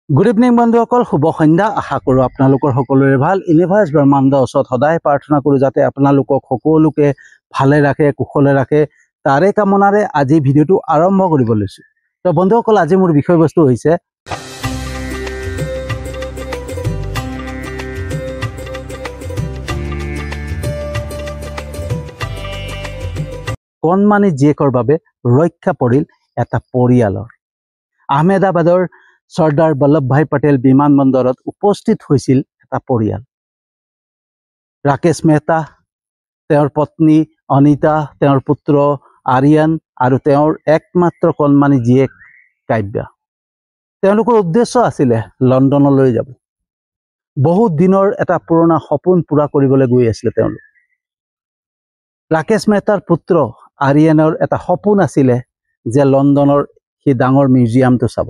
Good evening বন্ধুসকল, শুভ সন্ধ্যা। আশা কৰোঁ আপোনালোকৰ সকলোৰে ভাল। ইউনিভাৰ্ছ ব্ৰহ্মাণ্ডৰ ওচৰত সদায় প্ৰাৰ্থনা কৰোঁ যাতে আপোনালোকক সকলোকে ভালে ৰাখে, কুশলে ৰাখে। তাৰে কামনাৰে আজি ভিডিঅ'টো আৰম্ভ কৰিব লৈছোঁ। তো বন্ধুসকল, আজি মোৰ বিষয়বস্তু হৈছে কণমানি জীয়েকৰ বাবে ৰক্ষা পৰিল এটা পৰিয়ালৰ। আহমেদাবাদৰ চৰ্দাৰ বল্লভভাই পেটেল বিমানবন্দৰত উপস্থিত হৈছিল এটা পৰিয়াল। ৰাকেশ মেহতা, তেওঁৰ পত্নী অনিতা, তেওঁৰ পুত্ৰ আৰিয়ান আৰু তেওঁৰ একমাত্ৰ কণমানি জীয়েক কাব্যা। তেওঁলোকৰ উদ্দেশ্য আছিলে লণ্ডনলৈ যাব। বহুত দিনৰ এটা পুৰণা সপোন পূৰা কৰিবলৈ গৈ আছিলে তেওঁলোক। ৰাকেশ মেহতাৰ পুত্ৰ আৰিয়ানৰ এটা সপোন আছিলে যে লণ্ডনৰ সেই ডাঙৰ মিউজিয়ামটো চাব।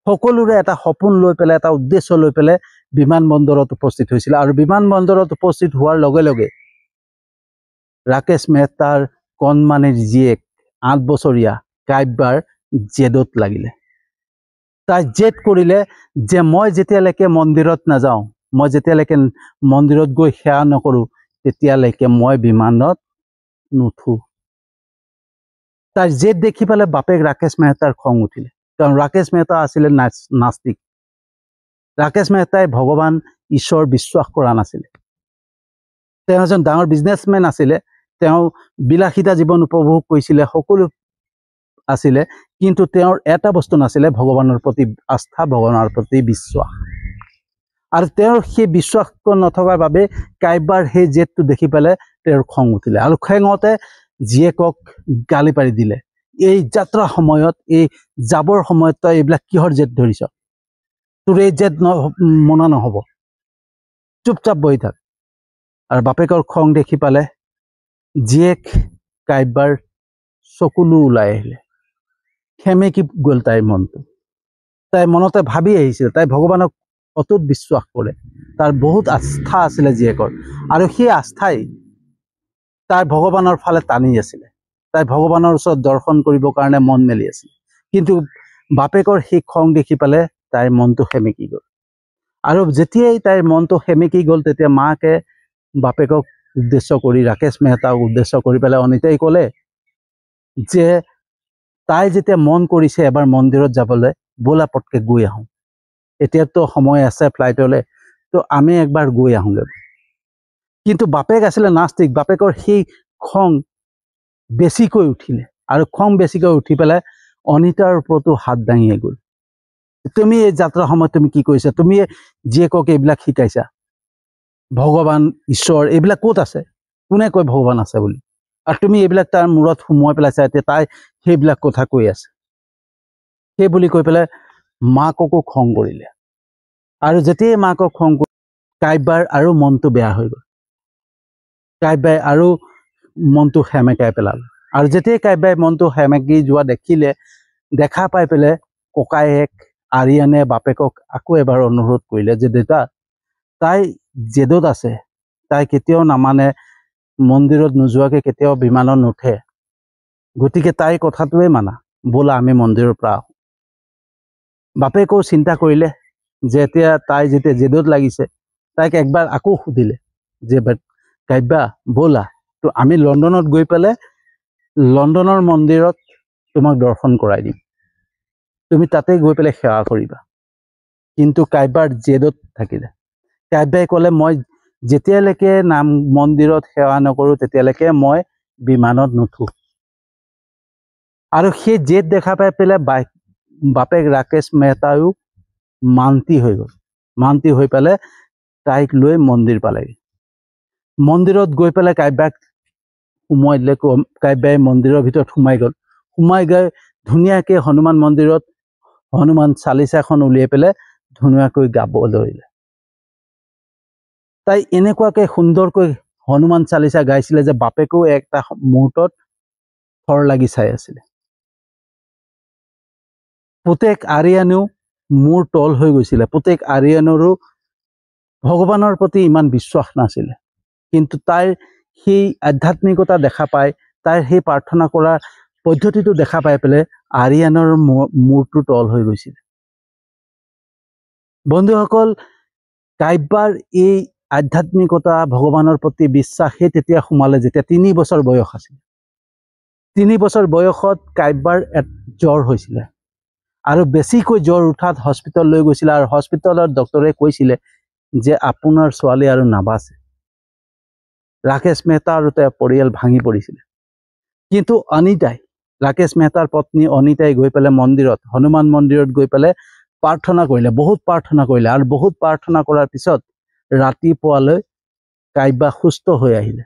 সকলোৰে এটা সপোন লৈ পেলাই, এটা উদ্দেশ্য লৈ পেলাই বিমানবন্দৰত উপস্থিত হৈছিল। আৰু বিমানবন্দৰত উপস্থিত হোৱাৰ লগে লগে ৰাকেশ মেহতাৰ কণমানিৰ জীয়েক 8 বছৰীয়া কাব্যাৰ জেদত লাগিলে। তাই জেদ কৰিলে যে মই যেতিয়ালৈকে মন্দিৰত নাযাওঁ, মই যেতিয়ালৈকে মন্দিৰত গৈ সেৱা নকৰোঁ, তেতিয়ালৈকে মই বিমানত নুঠো। তাইৰ জেদ দেখি পেলাই বাপেক ৰাকেশ মেহতাৰ খং উঠিলে, কাৰণ ৰাকেশ মেহতা আছিলে নাস্তিক। ৰাকেশ মেহতাই ভগৱান ঈশ্বৰ বিশ্বাস কৰা নাছিলে। তেওঁ এজন ডাঙৰ বিজনেছমেন আছিলে। তেওঁ বিলাসিতা জীৱন উপভোগ কৰিছিলে, সকলো আছিলে, কিন্তু তেওঁৰ এটা বস্তু নাছিলে, ভগৱানৰ প্ৰতি আস্থা, ভগৱানৰ প্ৰতি বিশ্বাস। আৰু তেওঁৰ সেই বিশ্বাস নথকাৰ বাবে কাব্যাৰ সেই জেদটো দেখি পেলাই তেওঁৰ খং উঠিলে। আৰু খঙতে জীয়েকক গালি পাৰি দিলে, এই যাত্ৰাৰ সময়ত, এই যাবৰ সময়ত তই এইবিলাক কিহৰ জেদ ধৰিছ? তোৰ এই জেদ মনা নহ'ব, চুপচাপ বহি থাক। আৰু বাপেকৰ খং দেখি পালে জীয়েক কাব্যাৰ চকুলো ওলাই আহিলে, সেমেকি গ'ল তাইৰ মনটো। তাই মনতে ভাবি আহিছিল, তাই ভগৱানক অটুট বিশ্বাস কৰে, তাৰ বহুত আস্থা আছিলে জীয়েকৰ, আৰু সেই আস্থাই তাই ভগৱানৰ ফালে টানি আছিলে। তাই ভগৱানৰ ওচৰত দৰ্শন কৰিবৰ কাৰণে মন মেলি আছিল। কিন্তু বাপেকৰ সেই খং দেখি পালে তাইৰ মনটো সেমেকি গ'ল। আৰু যেতিয়াই তাইৰ মনটো সেমেকি গ'ল, তেতিয়া মাকে বাপেকক উদ্দেশ্য কৰি, ৰাকেশ মেহতাক উদ্দেশ্য কৰি পেলাই অনিতাই ক'লে যে তাই যেতিয়া মন কৰিছে এবাৰ মন্দিৰত যাবলৈ, ব'লা পটকে গৈ আহোঁ, এতিয়াতো সময় আছে ফ্লাইটলৈ, তো আমি একবাৰ গৈ আহোঁগৈ। কিন্তু বাপেক আছিলে নাস্তিক। বাপেকৰ সেই খং বেছিকৈ উঠিলে, আৰু খং বেছিকৈ উঠি পেলাই অনিতাৰ ওপৰতো হাত দাঙিয়ে গ'ল। তুমি এই যাত্ৰাৰ সময়ত তুমি কি কৰিছা? তুমি জীয়েকক এইবিলাক শিকাইছা, ভগৱান ঈশ্বৰ এইবিলাক ক'ত আছে? কোনে কয় ভগৱান আছে বুলি? আৰু তুমি এইবিলাক তাৰ মূৰত সোমোৱাই পেলাইছা। এতিয়া তাই সেইবিলাক কথা কৈ আছে, সেই বুলি কৈ পেলাই মাককো খং কৰিলে। আৰু যেতিয়াই মাকক খং কৰি কাব্যাৰ আৰু মনটো বেয়া হৈ গ'ল। কাব্যাই আৰু মনটো সেমেকাই পেলালে। আৰু যেতিয়াই কাব্যাই মনটো সেমেকি যোৱা দেখা পাই পেলাই ককায়েক আৰিয়ানে বাপেকক আকৌ এবাৰ অনুৰোধ কৰিলে যে দেউতা, তাই জেদত আছে, তাই কেতিয়াও নামানে, মন্দিৰত নোযোৱাকৈ কেতিয়াও বিমানত নুঠে, গতিকে তাইৰ কথাটোৱে মানা, ব'লা আমি মন্দিৰৰ পৰা আহোঁ। বাপেকেও চিন্তা কৰিলে যে এতিয়া তাই যেতিয়া জেদত লাগিছে, তাইক একবাৰ আকৌ সুধিলে যে কাব্যা ব'লা, তো আমি লণ্ডনত গৈ পেলাই লণ্ডনৰ মন্দিৰত তোমাক দৰ্শন কৰাই দিম, তুমি তাতে গৈ পেলাই সেৱা কৰিবা। কিন্তু কাব্যাৰ জেদত থাকিলে। কাব্যাই ক'লে মই যেতিয়ালৈকে মন্দিৰত সেৱা নকৰোঁ, তেতিয়ালৈকে মই বিমানত নুঠো। আৰু সেই জেদ দেখা পাই পেলাই বাপেক ৰাকেশ মেহতায়ো মান্তি হৈ গ'ল। মান্তি হৈ পেলাই তাইক লৈ মন্দিৰ পালেগৈ। মন্দিৰত গৈ পেলাই কাব্যাক সোমোৱাই দিলে। কাব্যাই মন্দিৰৰ ভিতৰত সোমাই গ'ল। সোমাই গৈ ধুনীয়াকৈ হনুমান মন্দিৰত হনুমান চালিচাখন উলিয়াই পেলাই ধুনীয়াকৈ গাব ধৰিলে। তাই এনেকুৱাকৈ সুন্দৰকৈ হনুমান চালিচা গাইছিলে যে বাপেকেও এটা মুহূৰ্তত থৰ লাগি চাই আছিলে। পুতেক আৰিয়ানেও মূৰ তল হৈ গৈছিলে। পুতেক আৰিয়ানৰো ভগৱানৰ প্ৰতি ইমান বিশ্বাস নাছিলে, কিন্তু তাইৰ সেই আধ্যাত্মিকতা দেখা পাই, তাইৰ সেই প্ৰাৰ্থনা কৰাৰ পদ্ধতিটো দেখা পাই পেলাই আৰিয়ানৰ মূৰটো তল হৈ গৈছিল। বন্ধুসকল, কাব্যাৰ এই আধ্যাত্মিকতা ভগৱানৰ প্ৰতি বিশ্বাস সেই তেতিয়া সোমালে যেতিয়া 3 বছৰ বয়স আছিল। 3 বছৰ বয়সত কাব্যাৰ জ্বৰ হৈছিলে আৰু বেছিকৈ জ্বৰ উঠাত হস্পিটেল লৈ গৈছিলে আৰু হস্পিটেলত ডক্টৰে কৈছিলে যে আপোনাৰ ছোৱালী আৰু নাবাচে। ৰাকেশ মেহতা আৰু তেওঁৰ পৰিয়াল ভাঙি পৰিছিলে। কিন্তু অনিতাই, ৰাকেশ মেহতাৰ পত্নী অনিতাই গৈ পেলাই মন্দিৰত, হনুমান মন্দিৰত গৈ পেলাই প্ৰাৰ্থনা কৰিলে, বহুত প্ৰাৰ্থনা কৰিলে আৰু বহুত প্ৰাৰ্থনা কৰাৰ পিছত ৰাতিপুৱালৈ কাব্যা সুস্থ হৈ আহিলে।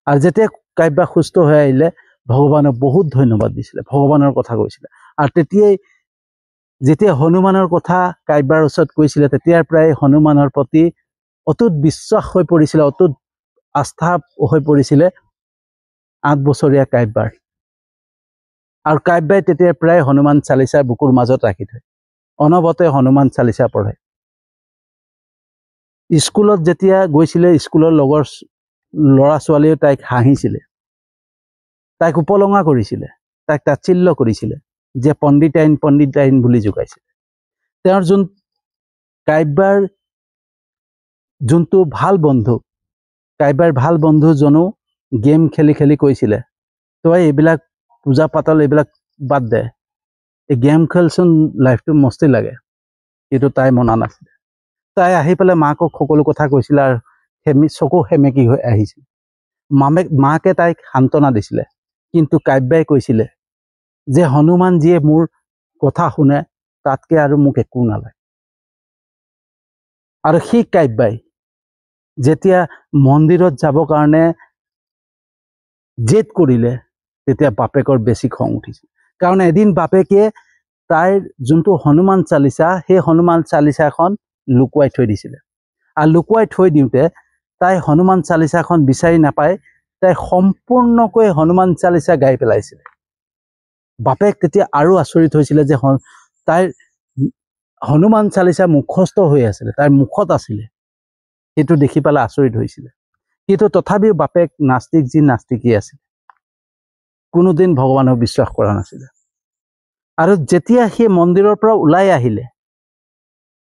আৰু যেতিয়া কাব্যা সুস্থ হৈ আহিলে ভগৱানক বহুত ধন্যবাদ দিছিলে, ভগৱানৰ কথা কৈছিলে। আৰু তেতিয়াই যেতিয়া হনুমানৰ কথা কাব্যাৰ ওচৰত কৈছিলে তেতিয়াৰ পৰাই হনুমানৰ প্ৰতি অটুট বিশ্বাস হৈ পৰিছিলে, অটুট আস্থা হৈ পৰিছিলে 8 বছৰীয়া কাব্যাৰ। আৰু কাব্যাই তেতিয়াৰ পৰাই হনুমান চালিচা বুকুৰ মাজত ৰাখি থয়, অনবৰতে হনুমান চালিচা পঢ়ে। স্কুলত যেতিয়া গৈছিলে স্কুলৰ লগৰ ল'ৰা ছোৱালীয়ে তাইক হাঁহিছিলে, তাইক উপলঙা কৰিছিলে, তাইক তাচ্ছিল্য কৰিছিলে, যে পণ্ডিতাইন পণ্ডিতাইন বুলি জোকাইছিলে। তেওঁৰ কাব্যাৰ যোনটো ভাল বন্ধু, কাব্যাৰ ভাল বন্ধুজনো গেম খেলি খেলি কৈছিলে তই এইবিলাক পূজা পাতল এইবিলাক বাদ দে, এই গেম খেলচোন, লাইফটো মস্তি লাগে। কিন্তু তাই মনা নাছিলে। তাই আহি পেলাই মাকক সকলো কথা কৈছিলে আৰু চকু সেমেকি হৈ আহিছিল। মাকে তাইক সান্তনা দিছিলে। কিন্তু কাব্যাই কৈছিলে যে হনুমানজীয়ে মোৰ কথা শুনে, তাতকে আৰু মোক একো নালাগে। আৰু সেই কাব্যাই যেতিয়া মন্দিৰত যাবৰ কাৰণে জেদ কৰিলে তেতিয়া বাপেকৰ বেছি খং উঠিছিল। কাৰণ এদিন বাপেকে তাইৰ যোনটো হনুমান চালিচা, সেই হনুমান চালিচাখন লুকুৱাই থৈ দিছিলে। আৰু লুকুৱাই থৈ দিওঁতে তাই হনুমান চালিচাখন বিচাৰি নাপায়, তাই সম্পূৰ্ণকৈ হনুমান চালিচা গাই পেলাইছিলে। বাপেক তেতিয়া আৰু আচৰিত হৈছিলে যে তাইৰ হনুমান চালিচা মুখস্থ হৈ আছিলে, তাইৰ মুখত আছিলে। সেইটো দেখি পেলাই আচৰিত হৈছিলে। কিন্তু তথাপিও বাপেক নাস্তিক যি নাস্তিকী আছিল, কোনোদিন ভগৱানক বিশ্বাস কৰা নাছিলে। আৰু যেতিয়া সেই মন্দিৰৰ পৰা ওলাই আহিলে,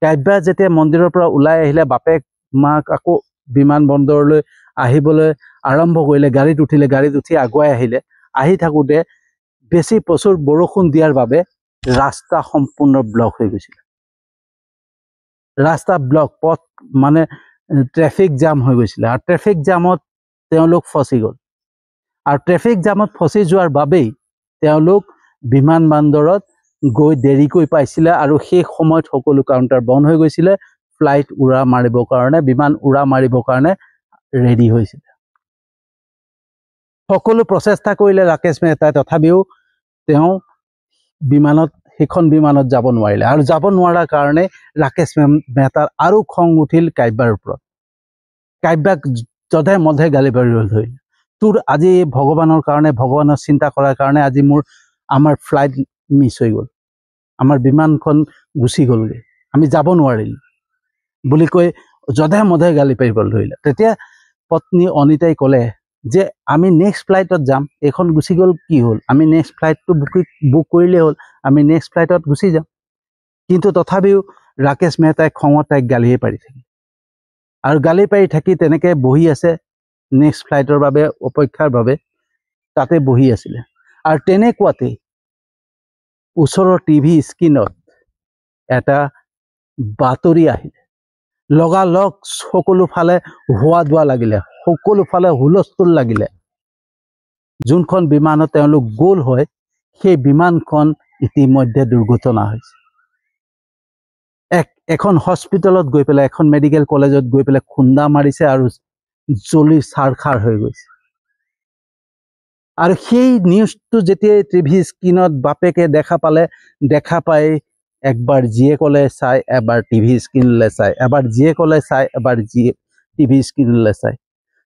কাব্যা যেতিয়া মন্দিৰৰ পৰা ওলাই আহিলে, বাপেক মাক আকৌ বিমানবন্দৰলৈ আহিবলৈ আৰম্ভ কৰিলে, গাড়ীত উঠিলে, গাড়ীত উঠি আগুৱাই আহিলে। আহি থাকোঁতে বেছি প্ৰচুৰ বৰষুণ দিয়াৰ বাবে ৰাস্তা সম্পূৰ্ণ ব্লক হৈ গৈছিল। ৰাস্তা ব্লক, পথ মানে ট্ৰেফিক জাম হৈ গৈছিলে। আৰু ট্ৰেফিক জামত তেওঁলোক ফচি গ'ল। আৰু ট্ৰেফিক জামত ফচি যোৱাৰ বাবেই তেওঁলোক বিমানবন্দৰত গৈ দেৰিকৈ পাইছিলে। আৰু সেই সময়ত সকলো কাউণ্টাৰ বন্ধ হৈ গৈছিলে, ফ্লাইট উৰা মাৰিবৰ কাৰণে, বিমান উৰা মাৰিবৰ কাৰণে ৰেডি হৈছিলে। সকলো প্ৰচেষ্টা কৰিলে ৰাকেশ মেহতাই, তথাপিও তেওঁ সেইখন বিমানত যাব নোৱাৰিলে। আৰু যাব নোৱাৰাৰ কাৰণে ৰাকেশ মেহতাৰ আৰু খং উঠিল কাব্যাৰ ওপৰত। কাব্যাক যধে মধে গালি পাৰিবলৈ ধৰিলে। তোৰ আজি ভগৱানৰ কাৰণে, ভগৱানৰ চিন্তা কৰাৰ কাৰণে আজি আমাৰ ফ্লাইট মিছ হৈ গ'ল, আমাৰ বিমানখন গুচি গ'লগৈ, আমি যাব নোৱাৰিলোঁ বুলি কৈ যধে মধে গালি পাৰিবলৈ ধৰিলে। তেতিয়া পত্নী অনিতাই ক'লে যে আমি নেক্সট ফ্লাইটত যাম, এইখন গুচি গ'ল কি হ'ল, আমি নেক্সট ফ্লাইটটো বুক কৰিলেই হ'ল, আমি নেক্সট ফ্লাইটত গুচি যাম। কিন্তু তথাপিও ৰাকেশ মেহতাই খঙত তাইক গালিয়ে পাৰি থাকিল। আৰু গালি পাৰি থাকি তেনেকৈ বহি আছে, নেক্সট ফ্লাইটৰ বাবে অপেক্ষাৰ বাবে তাতে বহি আছিলে। আৰু তেনেকুৱাতেই ওচৰৰ টিভি স্ক্ৰীণত এটা বাতৰি আহিলে। লগালগ সকলো ফালে হোৱা দোৱা লাগিলে, সকলো ফালে হুলস্থুল লাগিলে। যোনখন বিমানত তেওঁলোক গ'ল হয়, সেই বিমানখন ইতিমধ্যে দুৰ্ঘটনা হৈছে। এখন হস্পিটেলত গৈ পেলাই, এখন মেডিকেল কলেজত গৈ পেলাই খুন্দা মাৰিছে আৰু জ্বলি ছাৰখাৰ হৈ গৈছে। আৰু সেই নিউজটো যেতিয়া টিভি স্ক্ৰীণত বাপেকে দেখা পাই একবাৰ জীয়েকলে চাই, এবাৰ টিভি স্ক্ৰীণলৈ চাই, এবাৰ জীয়েকলে চাই, এবাৰ টিভি স্ক্ৰীণলৈ চাই।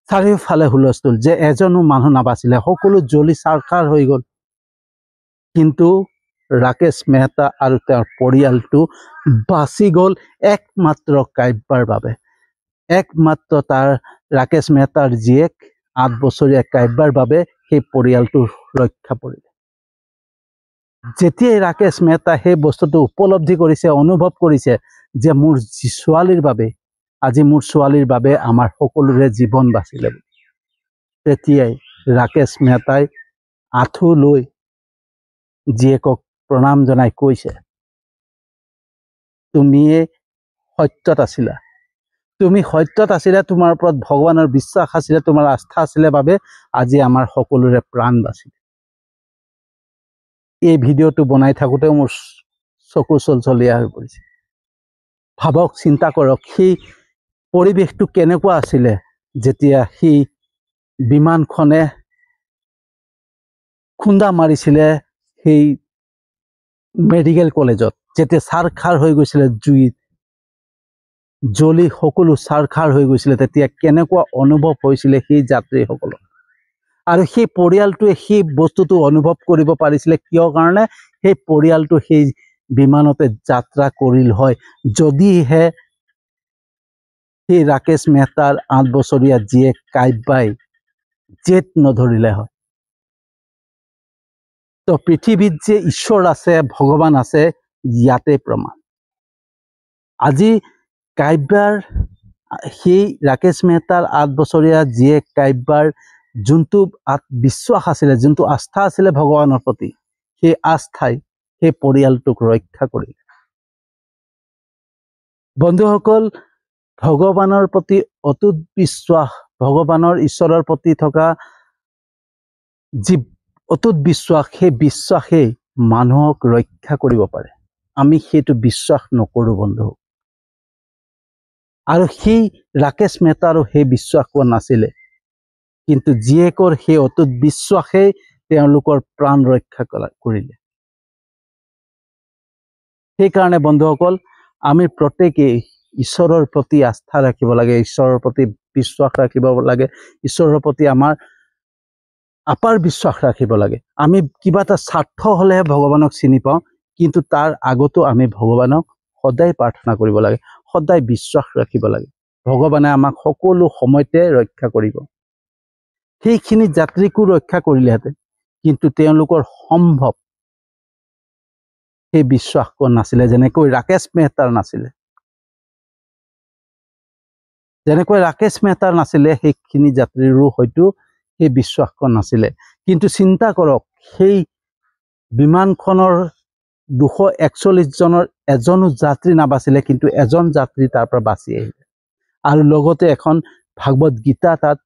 চাৰিওফালে হুলস্থুল যে এজনো মানুহ নাবাচিলে, সকলো জ্বলি ছাৰখাৰ হৈ গ'ল। কিন্তু ৰাকেশ মেহতা আৰু তেওঁৰ পৰিয়ালটো বাচি গ'ল একমাত্ৰ কাব্যাৰ বাবে। একমাত্ৰ ৰাকেশ মেহতাৰ জীয়েক 8 বছৰীয়া কাব্যাৰ বাবে সেই পৰিয়ালটো ৰক্ষা পৰিলে। যেতিয়াই ৰাকেশ মেহতা সেই বস্তুটো উপলব্ধি কৰিছে, অনুভৱ কৰিছে যে মোৰ ছোৱালীৰ বাবে, আজি মোৰ ছোৱালীৰ বাবে আমাৰ সকলোৰে জীৱন বাচিলে, তেতিয়াই ৰাকেশ মেহতাই আঁঠু লৈ জীয়েকক প্ৰণাম জনাই কৈছে, তুমিয়ে সত্যত আছিলা, তুমি সত্যত আছিলে, তোমাৰ ওপৰত ভগৱানৰ বিশ্বাস আছিলে, তোমাৰ আস্থা আছিলে বাবে আজি আমাৰ সকলোৰে প্ৰাণ বাচিলে। এই ভিডিঅ'টো বনাই থাকোঁতেও মোৰ চকু চলচলীয়া হৈ পৰিছে। ভাবক, চিন্তা কৰক, সেই পৰিৱেশটো কেনেকুৱা আছিলে যেতিয়া সেই বিমানখনে খুন্দা মাৰিছিলে সেই মেডিকেল কলেজত, যেতিয়া ছাৰখাৰ হৈ গৈছিলে, জুইত জ্বলি সকলো ছাৰখাৰ হৈ গৈছিলে, তেতিয়া কেনেকুৱা অনুভৱ হৈছিলে সেই যাত্ৰীসকলৰ। আৰু সেই পৰিয়ালটোৱে সেই বস্তুটো অনুভৱ কৰিব পাৰিছিলে কিয় কাৰণে, সেই পৰিয়ালটো সেই বিমানতে যাত্ৰা কৰিল হয় যদিহে সেই ৰাকেশ মেহতাৰ 8 বছৰীয়া জীয়েক কাব্যাই জেট নধৰিলে হয়। তো পৃথিৱীত যে ঈশ্বৰ আছে, ভগৱান আছে, ইয়াতে প্ৰমাণ। আজি কাব্যাৰ, সেই ৰাকেশ মেহতাৰ 8 বছৰীয়া জীয়েক কাব্যাৰ যোনটো বিশ্বাস আছিলে, যোনটো আস্থা আছিলে ভগৱানৰ প্ৰতি, সেই আস্থাই সেই পৰিয়ালটোক ৰক্ষা কৰিলে। বন্ধুসকল, ভগৱানৰ প্ৰতি অটুট বিশ্বাস, ভগৱানৰ ঈশ্বৰৰ প্ৰতি থকা যি অটুট বিশ্বাস, সেই বিশ্বাসেই মানুহক ৰক্ষা কৰিব পাৰে। আমি সেইটো বিশ্বাস নকৰোঁ বন্ধু। আৰু সেই ৰাকেশ মেহতাৰো সেই বিশ্বাস নাছিলে, কিন্তু জীয়েকৰ সেই অটুট বিশ্বাসেই তেওঁলোকৰ প্ৰাণ ৰক্ষা কৰিলে। সেইকাৰণে বন্ধুসকল, আমি প্ৰত্যেকেই ঈশ্বৰৰ প্ৰতি আস্থা ৰাখিব লাগে, ঈশ্বৰৰ প্ৰতি বিশ্বাস ৰাখিব লাগে, ঈশ্বৰৰ প্ৰতি আমাৰ আপাৰ বিশ্বাস ৰাখিব লাগে। আমি কিবা এটা স্বাৰ্থ হ'লেহে ভগৱানক চিনি পাওঁ, কিন্তু তাৰ আগতো আমি ভগৱানক সদায় প্ৰাৰ্থনা কৰিব লাগে, সদায় বিশ্বাস ৰাখিব লাগে। ভগৱানে আমাক সকলো সময়তে ৰক্ষা কৰিব। সেইখিনি যাত্ৰীকো ৰক্ষা কৰিলেহেঁতেন, কিন্তু তেওঁলোকৰ সম্ভৱ সেই বিশ্বাস নাছিলে, যেনেকৈ ৰাকেশ মেহতাৰ নাছিলে। যেনেকৈ ৰাকেশ মেহতাৰ নাছিলে, সেইখিনি যাত্ৰীৰো হয়তো সেই বিশ্বাস নাছিলে। কিন্তু চিন্তা কৰক, সেই বিমানখনৰ 241 জনৰ এজনো যাত্ৰী নাবাচিলে, কিন্তু এজন যাত্ৰী তাৰ পৰা বাচি আহিলে। আৰু লগতে এখন ভাগৱত গীতা তাত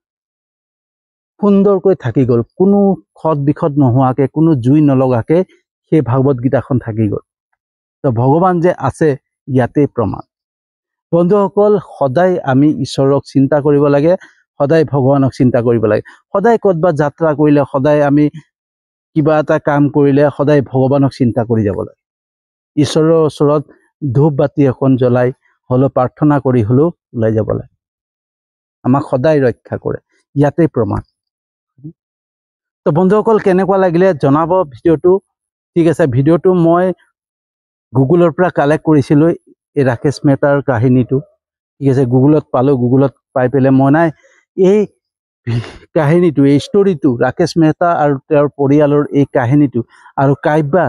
সুন্দৰকৈ থাকি গ'ল, কোনো খত বিখত নোহোৱাকৈ, কোনো জুই নলগাকৈ সেই ভাগৱত গীতাখন থাকি গ'ল। তো ভগৱান যে আছে, ইয়াতেই প্ৰমাণ। বন্ধুসকল, সদায় আমি ঈশ্বৰক চিন্তা কৰিব লাগে, সদায় ভগৱানক চিন্তা কৰিব লাগে। সদায় ক'ৰবাত যাত্ৰা কৰিলে, সদায় আমি কিবা এটা কাম কৰিলে, সদায় ভগৱানক চিন্তা কৰি যাব লাগে। ঈশ্বৰৰ ওচৰত ধূপ বাতি এখন জ্বলাই হ'লেও, প্ৰাৰ্থনা কৰি হ'লেও ওলাই যাব লাগে। আমাক সদায় ৰক্ষা কৰে, ইয়াতেই প্ৰমাণ। তো বন্ধুসকল, কেনেকুৱা লাগিলে জনাব ভিডিঅ'টো। ঠিক আছে, ভিডিঅ'টো মই গুগলৰ পৰা কালেক্ট কৰিছিলোঁ, এই ৰাকেশ মেহতাৰ কাহিনীটো। ঠিক আছে, গুগলত পালোঁ, গুগলত পাই পেলাই মই নাই এই কাহিনীটো, এই ষ্টৰিটো, ৰাকেশ মেহতা আৰু তেওঁৰ পৰিয়ালৰ এই কাহিনীটো, আৰু কাব্যা,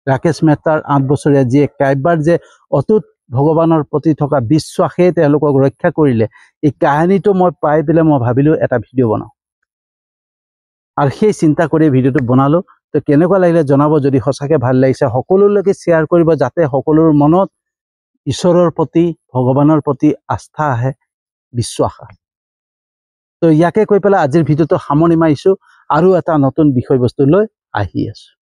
ৰাকেশ মেহতাৰ 8 বছৰীয়া জীয়েক কাব্যাৰ যে অটুট ভগৱানৰ প্ৰতি থকা বিশ্বাসেই তেওঁলোকক ৰক্ষা কৰিলে, এই কাহিনীটো মই পাই পেলাই মই ভাবিলোঁ এটা ভিডিঅ' বনাওঁ, আৰু সেই চিন্তা কৰি ভিডিঅ'টো বনালোঁ। তো কেনেকুৱা লাগিলে জনাব। যদি সঁচাকৈ ভাল লাগিছে, সকলোলৈকে শ্বেয়াৰ কৰিব, যাতে সকলোৰ মনত ঈশ্বৰৰ প্ৰতি, ভগৱানৰ প্ৰতি আস্থা আহে, বিশ্বাস আহে। তো ইয়াকে কৈ পেলাই আজিৰ ভিডিঅ'টো সামৰণি মাৰিছোঁ, আৰু এটা নতুন বিষয়বস্তু লৈ আহি আছোঁ।